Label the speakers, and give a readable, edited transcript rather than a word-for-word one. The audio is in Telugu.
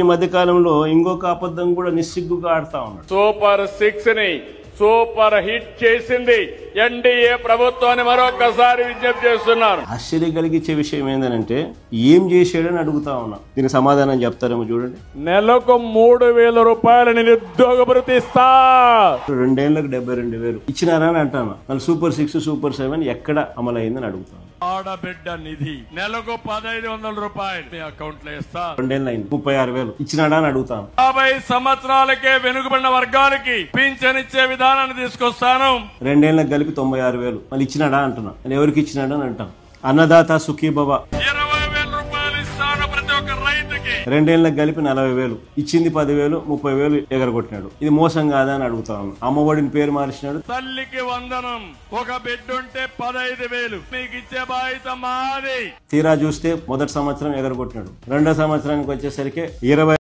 Speaker 1: ఈ మధ్య కాలంలో ఇంకొక అబద్ధం కూడా నిస్సిగ్గుగా ఆడుతా ఉన్నాడు.
Speaker 2: సూపర్ 6 ని సూపర్ హిట్ చేసింది ఎన్డీఏ ప్రభుత్వాన్ని మరొకసారి విజ్ఞప్తి చేస్తున్నారు.
Speaker 1: ఆశ్చర్యం కలిగించే విషయం ఏంటంటే ఏం చేశాడని అడుగుతా ఉన్నా. దీనికి సమాధానం చెప్తారేమో చూడండి.
Speaker 2: నెలకు 3,000 రూపాయలు నిరుద్యోగ భృతి ఇస్తా.
Speaker 1: 2 ఏళ్లకు 72,000 ఇచ్చినారా అని అంటాను. మళ్ళీ సూపర్ 6 సూపర్ 7 ఎక్కడ అమలైందని అడుగుతాను.
Speaker 2: ఆడబిడ్డ నిధి నెలకు 1,500 రూపాయలు మీ అకౌంట్ లో ఇస్తా.
Speaker 1: 2 ఏళ్ళు అయింది 36,000 ఇచ్చినాడా అని అడుగుతాను.
Speaker 2: 50 సంవత్సరాలకే వెనుకబడిన వర్గాలకి పింఛనిచ్చే విధానాన్ని తీసుకొస్తాను.
Speaker 1: 2 ఏళ్ళకి కలిపి 96,000 మళ్ళీ ఇచ్చినాడా అంటున్నా. నేను ఎవరికి ఇచ్చినాడా అని అంటాను. అన్నదాత సుఖీభవ
Speaker 2: 20,000 రూపాయలు ఇస్తాను ప్రతి ఒక్క రైతుకి.
Speaker 1: 2 ఏళ్ళకి కలిపి 40,000 ఇచ్చింది 10,000 30,000 ఎగరగొట్టినాడు. ఇది మోసం కాదా అని అడుగుతాను. అమ్మఒడిని పేరు మార్చినాడు.
Speaker 2: తల్లికి వందనం ఒక బిడ్డ ఉంటే 15,000 మీకు ఇచ్చే బాధ్యత మాది.
Speaker 1: తీరా చూస్తే మొదటి సంవత్సరం ఎగరగొట్టినాడు. రెండో సంవత్సరానికి వచ్చేసరికి 20